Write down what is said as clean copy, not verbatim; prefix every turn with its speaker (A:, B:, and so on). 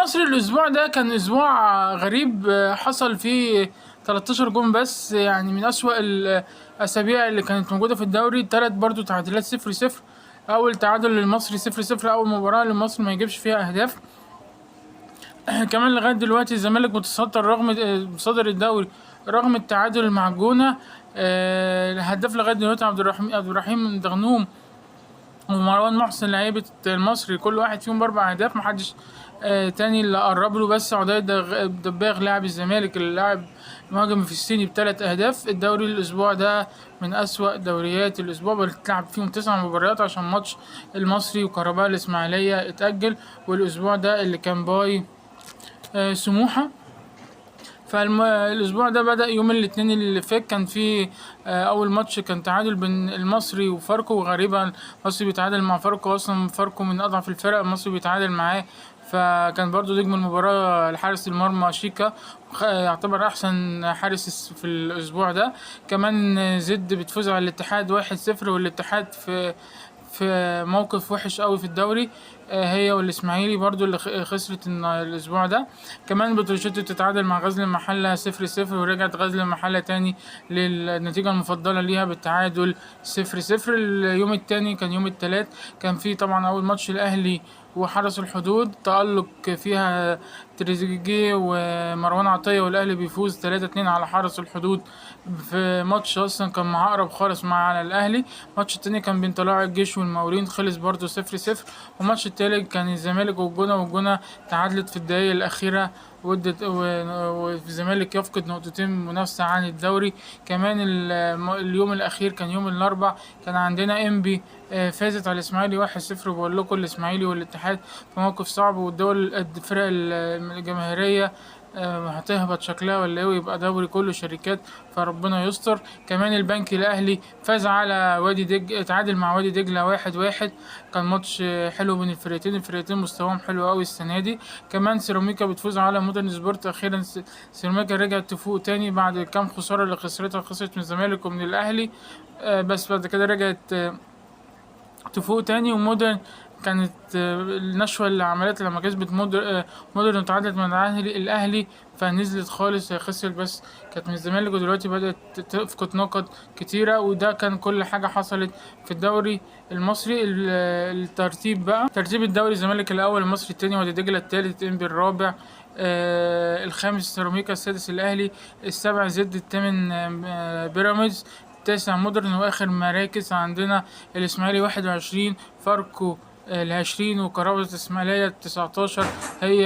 A: مصر الأسبوع ده كان أسبوع غريب، حصل فيه 13 جون بس، يعني من أسوأ الأسابيع اللي كانت موجودة في الدوري. تلات برضو تعادلات 0-0. أول تعادل للمصري 0-0، أول مباراة لمصر ما يجيبش فيها أهداف. كمان لغاية دلوقتي الزمالك متصدر رغم متصدر الدوري رغم التعادل مع الجونة. الهداف لغاية دلوقتي عبد الرحيم دغنوم ومروان محسن لعيبة المصري، كل واحد فيهم بأربع أهداف. محدش تاني اللي قرب له، بس عدي دباغ لاعب الزمالك اللي لاعب مهاجم في الصيني بتلات أهداف. الدوري الأسبوع ده من أسوأ دوريات الأسبوع، بتلعب فيهم 9 مباريات عشان ماتش المصري وكهرباء الإسماعيلية اتأجل. والأسبوع ده اللي كان باي سموحة. فالاسبوع ده بدأ يوم الاثنين اللي فات، كان في اول ماتش كان تعادل بين المصري وفاركو. وغريبا المصري بيتعادل مع فاركو، اصلا فاركو من اضعف الفرق، المصري بيتعادل معاه. فكان برضو نجم المباراة الحارس المرمى شيكا، يعتبر احسن حارس في الاسبوع ده. كمان زد بتفوز على الاتحاد 1-0، والاتحاد في موقف وحش قوي في الدوري. هي والاسماعيلي برضو اللي خسرت الاسبوع ده. كمان بتروجيت بتتعادل مع غزل المحله 0-0، ورجعت غزل المحله تاني للنتيجه المفضله ليها بالتعادل 0-0. اليوم التاني كان يوم التلات، كان في طبعا اول ماتش الاهلي وحرس الحدود، تألق فيها تريزيجيه ومروان عطية، والأهلي بيفوز 3-2 على حرس الحدود في ماتش أصلا كان معقرب خالص مع على الأهلي. الماتش التاني كان بين طلائع الجيش والمقاولين، خلص برضه 0-0. والماتش التالت كان الزمالك والجونة تعادلت في الدقايق الأخيرة، والزمالك يفقد نقطتين منافسة عن الدوري. كمان اليوم الأخير كان يوم الأربع، كان عندنا إنبي فازت على الإسماعيلي 1-0. بقول لكم الإسماعيلي والاتحاد في موقف صعب، الفرق الجماهيرية هتهبط شكلها ولا ايه، ويبقى دوري كله شركات، فربنا يستر. كمان البنك الاهلي فاز على اتعادل مع وادي دجلة 1-1. كان ماتش حلو بين الفرقتين مستواهم حلو قوي السنة دي. كمان سيراميكا بتفوز على مودرن سبورت اخيرا. سيراميكا رجعت تفوق تاني بعد كام خسارة اللي خسرت من الزمالك ومن الاهلي، بس بعد كده رجعت تفوق تاني. ومودرن كانت النشوة اللي عملتها لما كسبت مودرن وتعادلت مع الأهلي، فنزلت خالص، هي خسرت بس كانت من الزمالك، ودلوقتي بدأت تفقد نقط كتيرة. وده كان كل حاجة حصلت في الدوري المصري. الترتيب بقى، ترتيب الدوري: الزمالك الأول، المصري التاني، وادي دجلة التالت، إنبي الرابع، الخامس سيراميكا، السادس الأهلي، السابع زد، الثامن بيراميدز، التاسع مودرن. واخر مراكز عندنا الاسماعيلي 21، فاركو 20، وكهرباء الاسماعيلية 19. هي